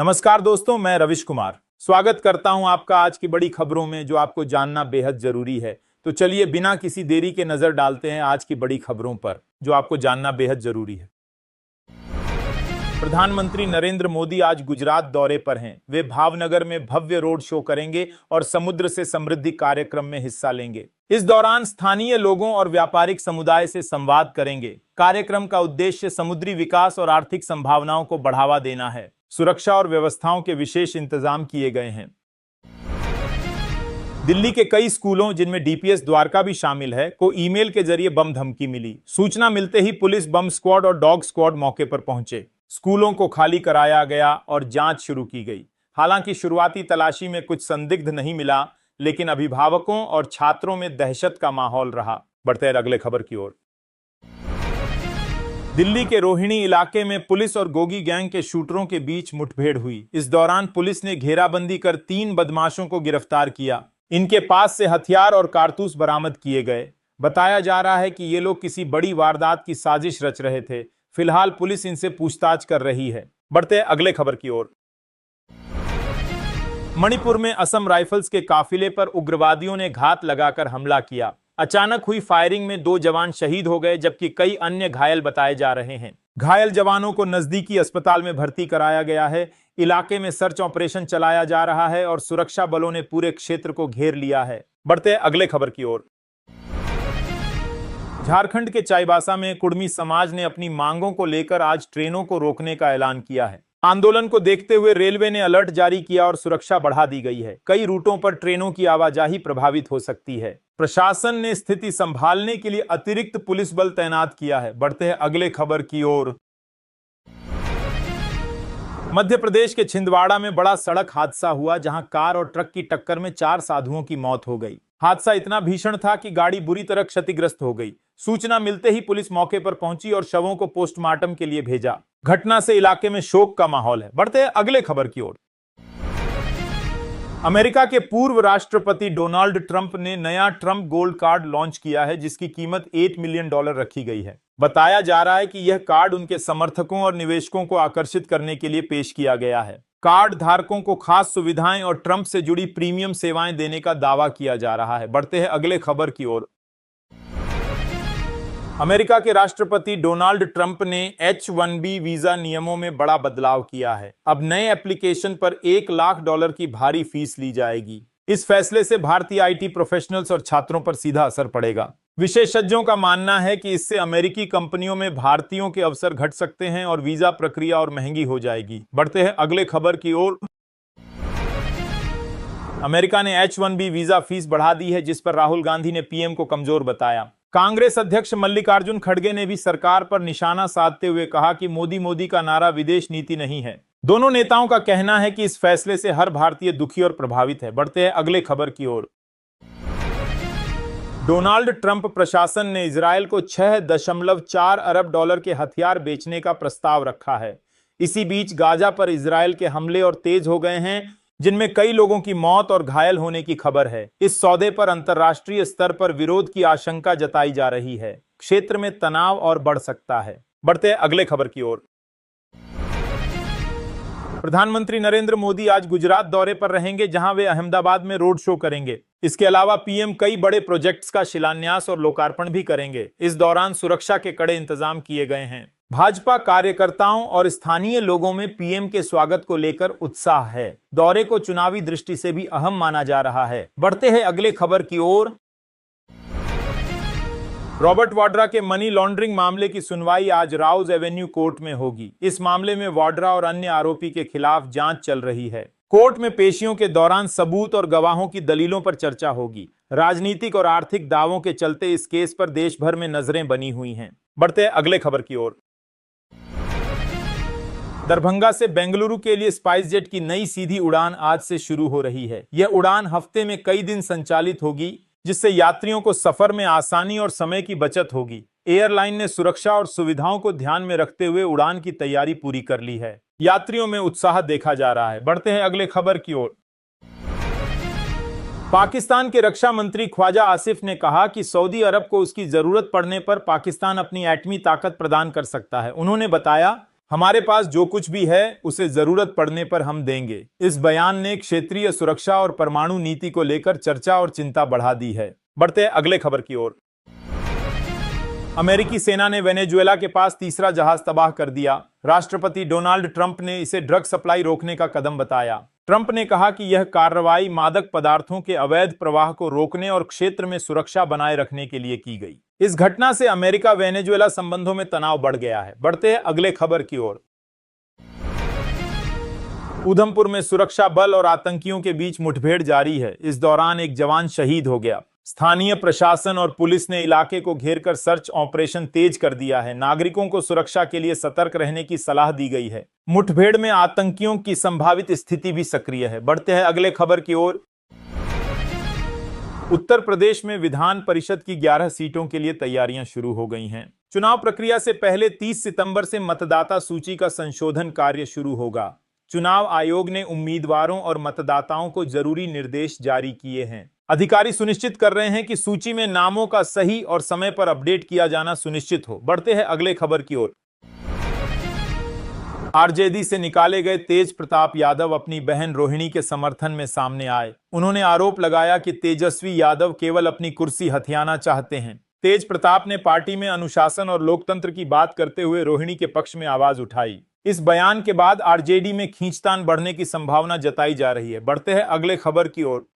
नमस्कार दोस्तों, मैं रविश कुमार स्वागत करता हूं आपका आज की बड़ी खबरों में जो आपको जानना बेहद जरूरी है। तो चलिए बिना किसी देरी के नजर डालते हैं आज की बड़ी खबरों पर जो आपको जानना बेहद जरूरी है। प्रधानमंत्री नरेंद्र मोदी आज गुजरात दौरे पर हैं। वे भावनगर में भव्य रोड शो करेंगे और समुद्र से समृद्धि कार्यक्रम में हिस्सा लेंगे। इस दौरान स्थानीय लोगों और व्यापारिक समुदाय से संवाद करेंगे। कार्यक्रम का उद्देश्य समुद्री विकास और आर्थिक संभावनाओं को बढ़ावा देना है। सुरक्षा और व्यवस्थाओं के विशेष इंतजाम किए गए हैं। दिल्ली के कई स्कूलों, जिनमें डीपीएस द्वारका भी शामिल है, को ईमेल के जरिए बम धमकी मिली। सूचना मिलते ही पुलिस, बम स्क्वाड और डॉग स्क्वाड मौके पर पहुंचे। स्कूलों को खाली कराया गया और जांच शुरू की गई। हालांकि शुरुआती तलाशी में कुछ संदिग्ध नहीं मिला, लेकिन अभिभावकों और छात्रों में दहशत का माहौल रहा। बढ़ते हैं अगले खबर की ओर। दिल्ली के रोहिणी इलाके में पुलिस और गोगी गैंग के शूटरों के बीच मुठभेड़ हुई। इस दौरान पुलिस ने घेराबंदी कर 3 बदमाशों को गिरफ्तार किया। इनके पास से हथियार और कारतूस बरामद किए गए। बताया जा रहा है कि ये लोग किसी बड़ी वारदात की साजिश रच रहे थे। फिलहाल पुलिस इनसे पूछताछ कर रही है। बढ़ते हैं अगले खबर की ओर। मणिपुर में असम राइफल्स के काफिले पर उग्रवादियों ने घात लगाकर हमला किया। अचानक हुई फायरिंग में 2 जवान शहीद हो गए, जबकि कई अन्य घायल बताए जा रहे हैं। घायल जवानों को नजदीकी अस्पताल में भर्ती कराया गया है। इलाके में सर्च ऑपरेशन चलाया जा रहा है और सुरक्षा बलों ने पूरे क्षेत्र को घेर लिया है। बढ़ते हैं अगले खबर की ओर। झारखंड के चाईबासा में कुड़मी समाज ने अपनी मांगों को लेकर आज ट्रेनों को रोकने का ऐलान किया है। आंदोलन को देखते हुए रेलवे ने अलर्ट जारी किया और सुरक्षा बढ़ा दी गई है। कई रूटों पर ट्रेनों की आवाजाही प्रभावित हो सकती है। प्रशासन ने स्थिति संभालने के लिए अतिरिक्त पुलिस बल तैनात किया है। बढ़ते हैं अगले खबर की ओर। मध्य प्रदेश के छिंदवाड़ा में बड़ा सड़क हादसा हुआ, जहां कार और ट्रक की टक्कर में 4 साधुओं की मौत हो गई। हादसा इतना भीषण था कि गाड़ी बुरी तरह क्षतिग्रस्त हो गई। सूचना मिलते ही पुलिस मौके पर पहुंची और शवों को पोस्टमार्टम के लिए भेजा। घटना से इलाके में शोक का माहौल है। बढ़ते हैं अगले खबर की ओर। अमेरिका के पूर्व राष्ट्रपति डोनाल्ड ट्रंप ने नया ट्रंप गोल्ड कार्ड लॉन्च किया है, जिसकी कीमत $8 मिलियन रखी गई है। बताया जा रहा है कि यह कार्ड उनके समर्थकों और निवेशकों को आकर्षित करने के लिए पेश किया गया है। कार्ड धारकों को खास सुविधाएं और ट्रंप से जुड़ी प्रीमियम सेवाएं देने का दावा किया जा रहा है। बढ़ते हैं अगले खबर की ओर। अमेरिका के राष्ट्रपति डोनाल्ड ट्रंप ने H-1B वीजा नियमों में बड़ा बदलाव किया है। अब नए एप्लीकेशन पर $1 लाख की भारी फीस ली जाएगी। इस फैसले से भारतीय आईटी प्रोफेशनल्स और छात्रों पर सीधा असर पड़ेगा। विशेषज्ञों का मानना है कि इससे अमेरिकी कंपनियों में भारतीयों के अवसर घट सकते हैं और वीजा प्रक्रिया और महंगी हो जाएगी। बढ़ते हैं अगले खबर की ओर। अमेरिका ने H-1B वीजा फीस बढ़ा दी है, जिस पर राहुल गांधी ने पीएम को कमजोर बताया। कांग्रेस अध्यक्ष मल्लिकार्जुन खड़गे ने भी सरकार पर निशाना साधते हुए कहा कि मोदी का नारा विदेश नीति नहीं है। दोनों नेताओं का कहना है कि इस फैसले से हर भारतीय दुखी और प्रभावित है। बढ़ते हैं अगले खबर की ओर। डोनाल्ड ट्रंप प्रशासन ने इजरायल को $6.4 अरब के हथियार बेचने का प्रस्ताव रखा है। इसी बीच गाजा पर इजरायल के हमले और तेज हो गए हैं, जिनमें कई लोगों की मौत और घायल होने की खबर है। इस सौदे पर अंतर्राष्ट्रीय स्तर पर विरोध की आशंका जताई जा रही है। क्षेत्र में तनाव और बढ़ सकता है। बढ़ते हैं अगले खबर की ओर। प्रधानमंत्री नरेंद्र मोदी आज गुजरात दौरे पर रहेंगे, जहां वे अहमदाबाद में रोड शो करेंगे। इसके अलावा पीएम कई बड़े प्रोजेक्ट्स का शिलान्यास और लोकार्पण भी करेंगे। इस दौरान सुरक्षा के कड़े इंतजाम किए गए हैं। भाजपा कार्यकर्ताओं और स्थानीय लोगों में पीएम के स्वागत को लेकर उत्साह है। दौरे को चुनावी दृष्टि से भी अहम माना जा रहा है। बढ़ते हैं अगले खबर की ओर। रॉबर्ट वाड्रा के मनी लॉन्ड्रिंग मामले की सुनवाई आज राउज एवेन्यू कोर्ट में होगी। इस मामले में वाड्रा और अन्य आरोपी के खिलाफ जांच चल रही है। कोर्ट में पेशियों के दौरान सबूत और गवाहों की दलीलों पर चर्चा होगी। राजनीतिक और आर्थिक दावों के चलते इस केस पर देश भर में नजरें बनी हुई हैं। बढ़ते हैं अगले खबर की ओर। दरभंगा से बेंगलुरु के लिए स्पाइस जेट की नई सीधी उड़ान आज से शुरू हो रही है। यह उड़ान हफ्ते में कई दिन संचालित होगी, जिससे यात्रियों को सफर में आसानी और समय की बचत होगी। एयरलाइन ने सुरक्षा और सुविधाओं को ध्यान में रखते हुए उड़ान की तैयारी पूरी कर ली है। यात्रियों में उत्साह देखा जा रहा है। बढ़ते हैं अगले खबर की ओर। पाकिस्तान के रक्षा मंत्री ख्वाजा आसिफ ने कहा कि सऊदी अरब को उसकी जरूरत पड़ने पर पाकिस्तान अपनी एटमी ताकत प्रदान कर सकता है। उन्होंने बताया, हमारे पास जो कुछ भी है उसे जरूरत पड़ने पर हम देंगे। इस बयान ने क्षेत्रीय सुरक्षा और परमाणु नीति को लेकर चर्चा और चिंता बढ़ा दी है। बढ़ते हैं अगले खबर की ओर। अमेरिकी सेना ने वेनेजुएला के पास तीसरा जहाज तबाह कर दिया। राष्ट्रपति डोनाल्ड ट्रंप ने इसे ड्रग सप्लाई रोकने का कदम बताया। ट्रंप ने कहा कि यह कार्रवाई मादक पदार्थों के अवैध प्रवाह को रोकने और क्षेत्र में सुरक्षा बनाए रखने के लिए की गई। इस घटना से अमेरिका वेनेजुएला संबंधों में तनाव बढ़ गया है। बढ़ते हैं अगले खबर की ओर। उधमपुर में सुरक्षा बल और आतंकियों के बीच मुठभेड़ जारी है। इस दौरान एक जवान शहीद हो गया। स्थानीय प्रशासन और पुलिस ने इलाके को घेरकर सर्च ऑपरेशन तेज कर दिया है। नागरिकों को सुरक्षा के लिए सतर्क रहने की सलाह दी गई है। मुठभेड़ में आतंकियों की संभावित स्थिति भी सक्रिय है। बढ़ते हैं अगले खबर की ओर। उत्तर प्रदेश में विधान परिषद की 11 सीटों के लिए तैयारियां शुरू हो गई हैं। चुनाव प्रक्रिया से पहले 30 सितंबर से मतदाता सूची का संशोधन कार्य शुरू होगा। चुनाव आयोग ने उम्मीदवारों और मतदाताओं को जरूरी निर्देश जारी किए हैं। अधिकारी सुनिश्चित कर रहे हैं कि सूची में नामों का सही और समय पर अपडेट किया जाना सुनिश्चित हो। बढ़ते हैं अगले खबर की ओर। आरजेडी से निकाले गए तेज प्रताप यादव अपनी बहन रोहिणी के समर्थन में सामने आए। उन्होंने आरोप लगाया कि तेजस्वी यादव केवल अपनी कुर्सी हथियाना चाहते हैं। तेज प्रताप ने पार्टी में अनुशासन और लोकतंत्र की बात करते हुए रोहिणी के पक्ष में आवाज उठाई। इस बयान के बाद आरजेडी में खींचतान बढ़ने की संभावना जताई जा रही है। बढ़ते हैं अगले खबर की ओर।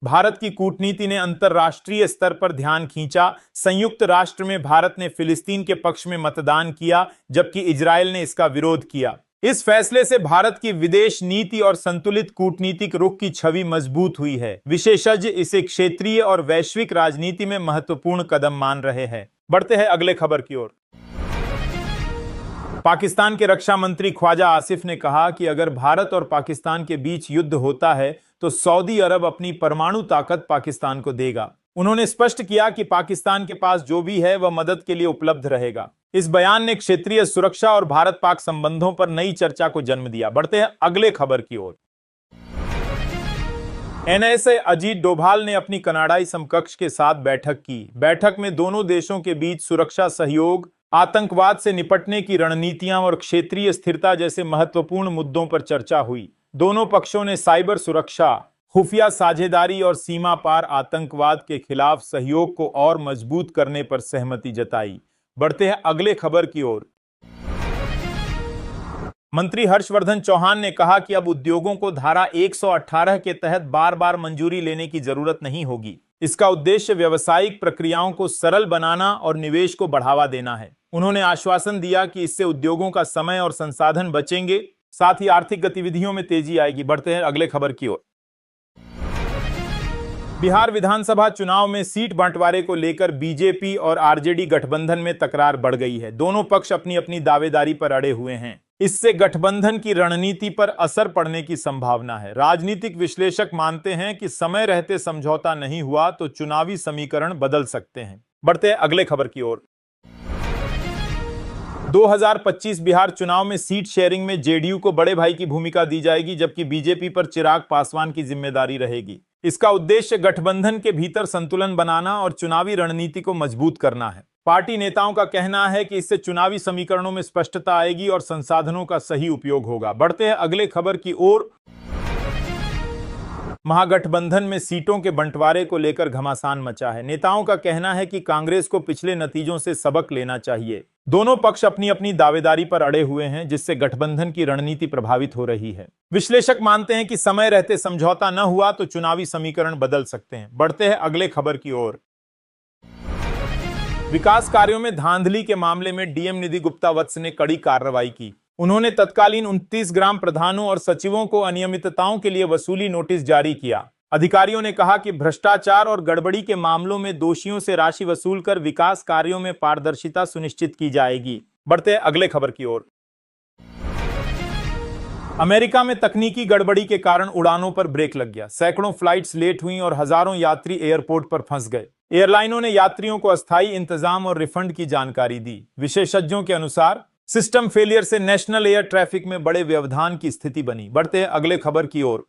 भारत की कूटनीति ने अंतर्राष्ट्रीय स्तर पर ध्यान खींचा। संयुक्त राष्ट्र में भारत ने फिलिस्तीन के पक्ष में मतदान किया, जबकि इजरायल ने इसका विरोध किया। इस फैसले से भारत की विदेश नीति और संतुलित कूटनीतिक रुख की छवि मजबूत हुई है। विशेषज्ञ इसे क्षेत्रीय और वैश्विक राजनीति में महत्वपूर्ण कदम मान रहे हैं। बढ़ते हैं अगले खबर की ओर। पाकिस्तान के रक्षा मंत्री ख्वाजा आसिफ ने कहा कि अगर भारत और पाकिस्तान के बीच युद्ध होता है तो सऊदी अरब अपनी परमाणु ताकत पाकिस्तान को देगा। उन्होंने स्पष्ट किया कि पाकिस्तान के पास जो भी है वह मदद के लिए उपलब्ध रहेगा। इस बयान ने क्षेत्रीय सुरक्षा और भारत पाक संबंधों पर नई चर्चा को जन्म दिया। बढ़ते हैं अगले खबर की ओर। एनएसए अजीत डोभाल ने अपनी कनाडाई समकक्ष के साथ बैठक की। बैठक में दोनों देशों के बीच सुरक्षा सहयोग, आतंकवाद से निपटने की रणनीतियां और क्षेत्रीय स्थिरता जैसे महत्वपूर्ण मुद्दों पर चर्चा हुई। दोनों पक्षों ने साइबर सुरक्षा, खुफिया साझेदारी और सीमा पार आतंकवाद के खिलाफ सहयोग को और मजबूत करने पर सहमति जताई। बढ़ते हैं अगले खबर की ओर। मंत्री हर्षवर्धन चौहान ने कहा कि अब उद्योगों को धारा 118 के तहत बार बार मंजूरी लेने की जरूरत नहीं होगी। इसका उद्देश्य व्यावसायिक प्रक्रियाओं को सरल बनाना और निवेश को बढ़ावा देना है। उन्होंने आश्वासन दिया कि इससे उद्योगों का समय और संसाधन बचेंगे, साथ ही आर्थिक गतिविधियों में तेजी आएगी। बढ़ते हैं अगले खबर की ओर। बिहार विधानसभा चुनाव में सीट बंटवारे को लेकर बीजेपी और आरजेडी गठबंधन में तकरार बढ़ गई है। दोनों पक्ष अपनी अपनी दावेदारी पर अड़े हुए हैं। इससे गठबंधन की रणनीति पर असर पड़ने की संभावना है। राजनीतिक विश्लेषक मानते हैं कि समय रहते समझौता नहीं हुआ तो चुनावी समीकरण बदल सकते हैं। बढ़ते हैं अगले खबर की ओर। 2025 बिहार चुनाव में सीट शेयरिंग में जेडीयू को बड़े भाई की भूमिका दी जाएगी, जबकि बीजेपी पर चिराग पासवान की जिम्मेदारी रहेगी। इसका उद्देश्य गठबंधन के भीतर संतुलन बनाना और चुनावी रणनीति को मजबूत करना है। पार्टी नेताओं का कहना है कि इससे चुनावी समीकरणों में स्पष्टता आएगी और संसाधनों का सही उपयोग होगा। बढ़ते हैं अगले खबर की ओर। महागठबंधन में सीटों के बंटवारे को लेकर घमासान मचा है। नेताओं का कहना है कि कांग्रेस को पिछले नतीजों से सबक लेना चाहिए। दोनों पक्ष अपनी अपनी दावेदारी पर अड़े हुए हैं, जिससे गठबंधन की रणनीति प्रभावित हो रही है। विश्लेषक मानते हैं कि समय रहते समझौता न हुआ तो चुनावी समीकरण बदल सकते हैं। बढ़ते हैं अगले खबर की ओर। विकास कार्यों में धांधली के मामले में डीएम निधि गुप्ता वत्स ने कड़ी कार्रवाई की। उन्होंने तत्कालीन 29 ग्राम प्रधानों और सचिवों को अनियमितताओं के लिए वसूली नोटिस जारी किया। अधिकारियों ने कहा कि भ्रष्टाचार और गड़बड़ी के मामलों में दोषियों से राशि वसूल कर विकास कार्यों में पारदर्शिता सुनिश्चित की जाएगी। बढ़ते हैं अगले खबर की ओर। अमेरिका में तकनीकी गड़बड़ी के कारण उड़ानों पर ब्रेक लग गया। सैकड़ों फ्लाइट्स लेट हुई और हजारों यात्री एयरपोर्ट पर फंस गए। एयरलाइनों ने यात्रियों को अस्थायी इंतजाम और रिफंड की जानकारी दी। विशेषज्ञों के अनुसार सिस्टम फेलियर से नेशनल एयर ट्रैफिक में बड़े व्यवधान की स्थिति बनी। बढ़ते हैं अगले खबर की ओर।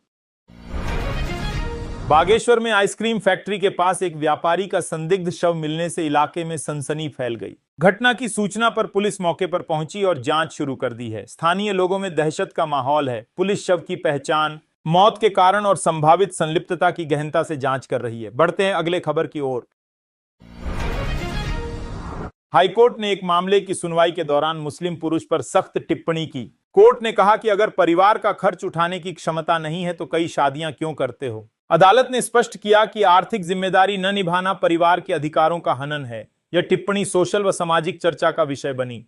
बागेश्वर में आइसक्रीम फैक्ट्री के पास एक व्यापारी का संदिग्ध शव मिलने से इलाके में सनसनी फैल गई। घटना की सूचना पर पुलिस मौके पर पहुंची और जांच शुरू कर दी है। स्थानीय लोगों में दहशत का माहौल है। पुलिस शव की पहचान, मौत के कारण और संभावित संलिप्तता की गहनता से जांच कर रही है। बढ़ते हैं अगले खबर की ओर। हाईकोर्ट ने एक मामले की सुनवाई के दौरान मुस्लिम पुरुष पर सख्त टिप्पणी की। कोर्ट ने कहा कि अगर परिवार का खर्च उठाने की क्षमता नहीं है तो कई शादियां क्यों करते हो। अदालत ने स्पष्ट किया कि आर्थिक जिम्मेदारी न निभाना परिवार के अधिकारों का हनन है। यह टिप्पणी सोशल व सामाजिक चर्चा का विषय बनी।